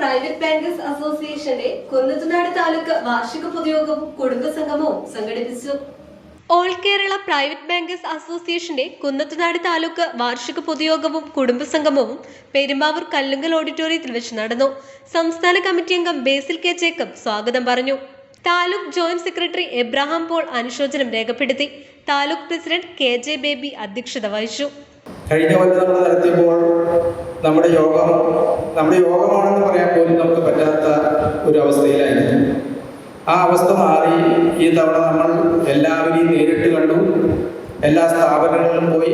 Private bankers അസോസിയേഷന്റെ കുന്നത്തുനാട് താലൂക്ക് വാർഷിക പൊതുയോഗവും കുടുംബസംഗമവും സംഘടിപ്പിച്ചു. ഓൾ കേരള പ്രൈവറ്റ് ബാങ്കേഴ്സ് അസോസിയേഷന്റെ കുന്നത്തുനാട് താലൂക്ക് വാർഷിക പൊതുയോഗവും കുടുംബസംഗമവും പെരുമ്പാവൂർ കല്ലുങ്കൽ ഓഡിറ്റോറിയത്തിൽ വെച്ച് നടന്നു. സംസ്ഥാന കമ്മിറ്റി അംഗം ബേസിൽ കെ ജേക്കബ് സ്വാഗതം പറഞ്ഞു. താലൂക്ക് ജോയിന്റ് സെക്രട്ടറി എബ്രഹാം പോൾ അനുശോചനം രേഖപ്പെടുത്തി. താലൂക്ക് പ്രസിഡന്റ് KJ ബേബി അധ്യക്ഷത വഹിച്ചു. കഴിഞ്ഞ കൊല്ലം നമ്മൾ നടത്തിയപ്പോൾ നമ്മുടെ യോഗമാണെന്ന് പറയാൻ പോലും നമുക്ക് പറ്റാത്ത ഒരു അവസ്ഥയിലായിരുന്നു. ആ അവസ്ഥ മാറി ഈ തവണ നമ്മൾ എല്ലാവരെയും നേരിട്ട് കണ്ടു, എല്ലാ സ്ഥാപനങ്ങളിലും പോയി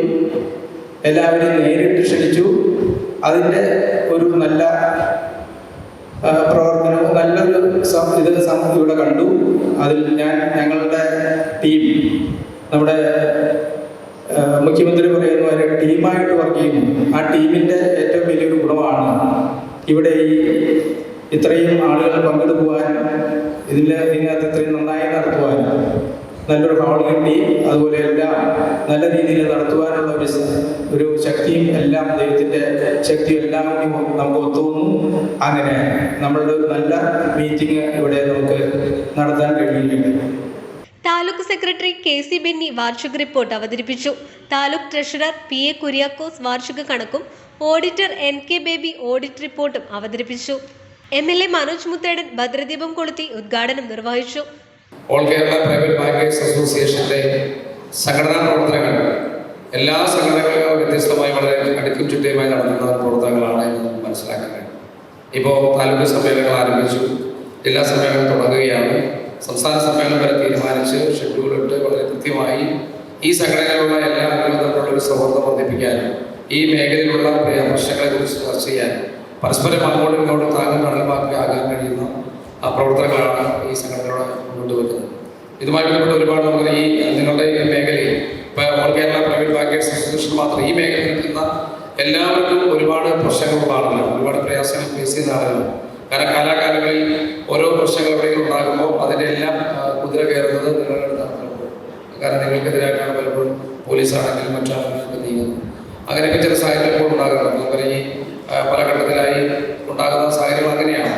എല്ലാവരെയും നേരിട്ട് ക്ഷണിച്ചു. അതിൻ്റെ ഒരു നല്ല പ്രവർത്തനവും നല്ലൊരു ഇവിടെ കണ്ടു. അതിൽ ഞങ്ങളുടെ ടീം, നമ്മുടെ മുഖ്യമന്ത്രി പറയുന്ന പോലെ ടീമായിട്ട് വർക്ക് ചെയ്യുന്നു. ആ ടീമിൻ്റെ ഏറ്റവും വലിയൊരു ഗുണമാണ് ഇവിടെ ഇത്രയും ആളുകൾ പങ്കെടുക്കുവാൻ, ഇതിനകത്ത് ഇത്രയും നന്നായി നടത്തുവാൻ നല്ലൊരു ഹാൾ കിട്ടി. അതുപോലെ എല്ലാം നല്ല രീതിയിൽ നടത്തുവാനുള്ള ഒരു ശക്തിയും എല്ലാം ദൈവത്തിൻ്റെ ശക്തിയും എല്ലാം നമുക്ക് ഒത്തുവന്നു. അങ്ങനെ നമ്മളുടെ ഒരു നല്ല മീറ്റിംഗ് ഇവിടെ നമുക്ക് നടത്താൻ കഴിയുന്നുണ്ട്. താലൂക്ക് സെക്രട്ടറി KC ബെന്നി വാർഷിക റിപ്പോർട്ട് അവതരിപ്പിച്ചു. താലൂക്ക് ട്രഷറർ PA കുര്യാക്കോസ് വാർഷിക കണക്കും ഓഡിറ്റർ NK ബേബി ഓഡിറ്റ് റിപ്പോർട്ടും അവതരിപ്പിച്ചു. MLA മനോജ് മുത്തേടൻ ഭദ്രദീപം കൊളുത്തി ഉദ്ഘാടനം നിർവഹിച്ചു. ഓൾ കേരള പ്രൈവറ്റ് ബാങ്കേഴ്സ് അസോസിയേഷന്റെ സംഘടനാ പ്രവർത്തനങ്ങൾ എല്ലാ സംഘടനകളും വ്യത്യസ്തമായി വളരെ അടുക്കും ചുറ്റയുമായി നടത്തുന്ന പ്രവർത്തനങ്ങളാണ് എന്ന് മനസ്സിലാക്കുന്നത്. ഇപ്പോൾ താലൂക്ക് സമ്മേളനങ്ങൾ ആരംഭിച്ചു, ജില്ലാ സമ്മേളനം തുടങ്ങുകയാണ്. സംസ്ഥാന സമ്മേളനം വരെ തീരുമാനിച്ച് ഷെഡ്യൂളിട്ട് വളരെ കൃത്യമായി ഈ സംഘടനയിലുള്ള എല്ലാ അംഗങ്ങളും തമ്മിലുള്ള ഒരു സൗഹൃദം വർദ്ധിപ്പിക്കാനും ഈ മേഖലയിലുള്ള പ്രശ്നങ്ങളെക്കുറിച്ച് ചർച്ച ചെയ്യാനും പരസ്പരം അങ്ങോട്ടും ഇങ്ങോട്ടും താങ്ങും കടലുമാക്കി ആകാൻ കഴിയുന്ന പ്രവർത്തനങ്ങളാണ് ഈ സംഘടനകളോട് മുന്നോട്ട് വെക്കുന്നത്. ഇതുമായി ബന്ധപ്പെട്ട് ഒരുപാട് നമുക്ക് നിങ്ങളുടെ ഈ മേഖലയിൽ ഇപ്പോൾ all Kerala private bankers association മാത്രം ഈ മേഖലയിൽ നിൽക്കുന്ന എല്ലാവർക്കും ഒരുപാട് പ്രശ്നങ്ങളുള്ള ആളുകൾ, ഒരുപാട് പ്രയാസങ്ങൾ ഫേസ് ചെയ്യുന്ന ആളുകൾ. കാരണം കാലാകാലങ്ങളിൽ ഓരോ പ്രശ്നങ്ങൾ എവിടെയെങ്കിലും ഉണ്ടാകുമ്പോൾ അതിൻ്റെ എല്ലാം കുതിര കയറുന്നത് നിങ്ങളുടെ അടുത്താണ്. കാരണം നിങ്ങൾക്കെതിരായിട്ടാണ് പലപ്പോഴും പോലീസാണെങ്കിലും മറ്റാണെങ്കിലും നീങ്ങുന്നത്. അങ്ങനെയൊക്കെ ചില സാഹചര്യങ്ങൾ ഉണ്ടാകുന്നുണ്ട്. നമുക്കറിയാം ഈ പല ഘട്ടത്തിലായി ഉണ്ടാകുന്ന സാഹചര്യങ്ങൾ അങ്ങനെയാണ്.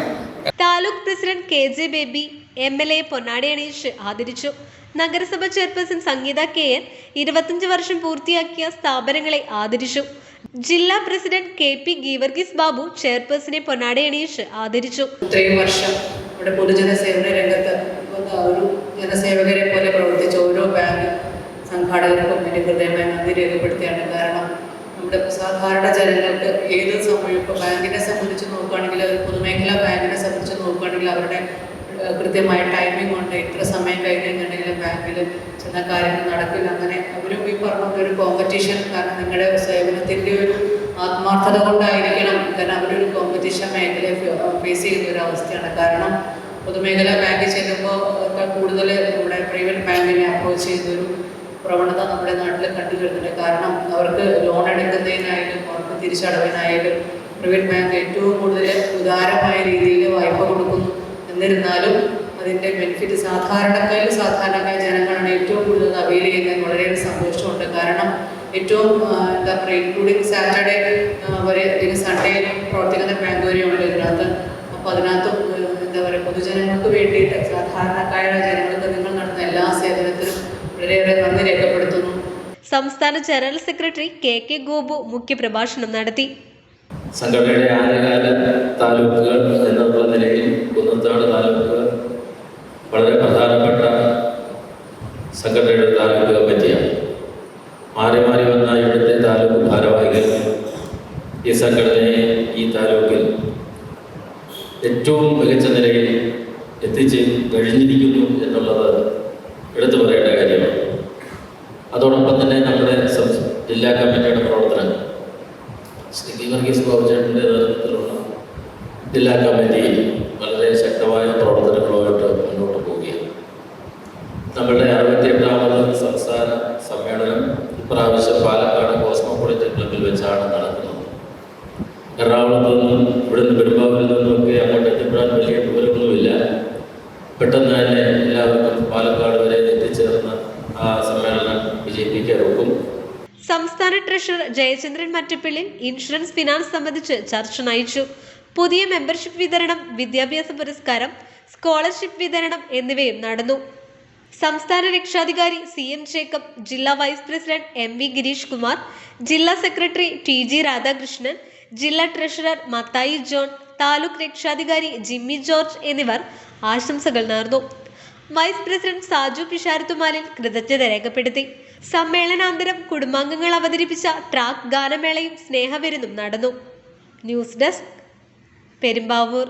Taluk president KJ baby MLA പൊന്നാടി അണിയിച്ച് ആദരിച്ചു. നഗരസഭ ചെയർപേഴ്സൺ സംഗീത KN 25 വർഷം പൂർത്തിയാക്കിയ സ്ഥാപനങ്ങളെ ആദരിച്ചു. ജില്ലാ പ്രസിഡന്റ് KP ഗീവർഗീസ് ബാബു ചെയർപേഴ്സണെ പൊന്നാടി അണിയിച്ച് ആദരിച്ചു. ഇത്രയും വർഷം ഇവിടെ പൊതുജന സേവന രംഗത്ത് ഒരു ജനസേവകരെ പോലെ പ്രവർത്തിച്ച ഓരോ ബാങ്ക് സംഘാടകർക്കും എൻ്റെ ഹൃദയമായി നന്ദി രേഖപ്പെടുത്തിയാണ്. കാരണം നമ്മുടെ സാധാരണ ജനങ്ങൾക്ക് ഏത് സമയവും ഇപ്പോൾ ബാങ്കിനെ സംബന്ധിച്ച് നോക്കുകയാണെങ്കിൽ, പൊതുമേഖലാ ബാങ്കിനെ സംബന്ധിച്ച് നോക്കുകയാണെങ്കിൽ അവരുടെ കൃത്യമായ ടൈമിംഗ് ഉണ്ട്. ഇത്ര സമയം കഴിഞ്ഞിട്ടുണ്ടെങ്കിൽ ബാങ്കിൽ ചെന്ന കാര്യങ്ങൾ നടക്കില്ല. അങ്ങനെ അവരും ഈ പറഞ്ഞ ഒരു കോമ്പറ്റീഷൻ, കാരണം നിങ്ങളുടെ സേവനത്തിൻ്റെ ഒരു ആത്മാർത്ഥത കൊണ്ടായിരിക്കണം. കാരണം അവരൊരു കോമ്പറ്റീഷൻ മേഖലയെ ഫേസ് ചെയ്യുന്ന ഒരു അവസ്ഥയാണ്. കാരണം പൊതുമേഖലാ ബാങ്കിൽ ചെല്ലുമ്പോൾ കൂടുതൽ നമ്മുടെ പ്രൈവറ്റ് ബാങ്കിനെ അപ്രോച്ച് ചെയ്യുന്നൊരു പ്രവണത നമ്മുടെ നാട്ടിൽ കണ്ടുവരുന്നുണ്ട്. കാരണം അവർക്ക് ലോൺ എടുക്കുന്നതിനായാലും അവർക്ക് തിരിച്ചടവിനായാലും പ്രൈവറ്റ് ബാങ്ക് ഏറ്റവും കൂടുതൽ ഉദാരമായ രീതിയിൽ വായ്പ കൊടുക്കുന്നു. എന്നിരുന്നാലും അതിൻ്റെ ബെനിഫിറ്റ് സാധാരണക്കാരിൽ സാധാരണക്കായ ജനങ്ങളാണ് ഏറ്റവും കൂടുതൽ അവെയിൽ ചെയ്യുന്നതിന് വളരെയേറെ സന്തോഷമുണ്ട്. കാരണം ഏറ്റവും എന്താ പറയുക, ഇൻക്ലൂഡിങ് സാറ്റർഡേ വരെ അല്ലെങ്കിൽ സൺഡേ പ്രവർത്തിക്കുന്ന ബാങ്ക് വരെയുണ്ട് ഇതിനകത്ത്. അപ്പോൾ അതിനകത്തും എന്താ പറയുക, പൊതുജനങ്ങൾക്ക് വേണ്ടിയിട്ട് സാധാരണക്കാരായ ജനങ്ങൾക്ക് നിങ്ങൾ നടത്തുന്ന എല്ലാ സേവനത്തിനും വളരെയേറെ നന്ദി രേഖപ്പെടുത്തുന്നു. സംസ്ഥാന ജനറൽ സെക്രട്ടറി KK ഗോപു മുഖ്യപ്രഭാഷണം നടത്തി. സംഘടനയുടെ ആദ്യകാല താലൂക്കുകൾ എന്നുള്ള നിലയിൽ കുന്നത്താട് താലൂക്ക് വളരെ പ്രധാനപ്പെട്ട സംഘടനയുടെ താലൂക്ക് കമ്മിറ്റിയാണ്. മാറി മാറി വന്ന ഇവിടുത്തെ താലൂക്ക് ഭാരവാഹികൾ ഈ സംഘടനയെ ഈ താലൂക്കിൽ ഏറ്റവും മികച്ച നിലയിൽ എത്തിച്ച് കഴിഞ്ഞിരിക്കുന്നു എന്നുള്ളത് എടുത്തു പറയേണ്ട കാര്യമാണ്. അതോടൊപ്പം തന്നെ നമ്മുടെ ജില്ലാ കമ്മിറ്റിയുടെ പ്രവർത്തനങ്ങൾ ശ്രീ ഗീവർഗീസ് ബാബുചേട്ടൻ്റെ നേതൃത്വത്തിലുള്ള ജില്ലാ കമ്മിറ്റി വളരെ ശക്തമായ പ്രവർത്തനങ്ങളുമായിട്ട് മുന്നോട്ട് പോവുകയാണ്. നമ്മളുടെ 68ാമത് സംസ്ഥാന സമ്മേളനം ഇപ്രാവശ്യം പാലക്കാട് കോസ്മോപൊളിറ്റൻ ക്ലബിൽ വെച്ചാണ് നടക്കുന്നത്. എറണാകുളത്ത് നിന്നും ഇവിടുന്ന് പെരുമ്പാവൂരിൽ നിന്നുമൊക്കെ അങ്ങോട്ട് എത്തിപ്പെടാൻ വലിയ ദൂരമൊന്നുമില്ല. പെട്ടെന്ന് തന്നെ എല്ലാവർക്കും പാലക്കാട് വരെ എത്തിച്ചേർന്ന് ആ സമ്മേളനം വിജയിപ്പിക്കാനൊക്കും. സംസ്ഥാന treasurer Jayachandran Mattappally insurance finance സംബന്ധിച്ച് ചർച്ച നയിച്ചു. പുതിയ മെമ്പർഷിപ്പ് വിതരണം, വിദ്യാഭ്യാസ പുരസ്കാരം, സ്കോളർഷിപ്പ് വിതരണം എന്നിവയും നടന്നു. സംസ്ഥാന രക്ഷാധികാരി CM ജേക്കബ്, ജില്ലാ vice president MV Girish Kumar, ജില്ലാ സെക്രട്ടറി TG രാധാകൃഷ്ണൻ, ജില്ലാ ട്രഷറർ മത്തായി ജോൺ, താലൂക്ക് രക്ഷാധികാരി ജിമ്മി ജോർജ് എന്നിവർ ആശംസകൾ നേർന്നു. വൈസ് പ്രസിഡന്റ് സാജു പിഷാരത്തുമാലിൽ കൃതജ്ഞത രേഖപ്പെടുത്തി. സമ്മേളനാന്തരം കുടുംബാംഗങ്ങൾ അവതരിപ്പിച്ച ട്രാക്ക് ഗാനമേളയും സ്നേഹവിരുന്നും നടന്നു. News desk, Perumbavoor.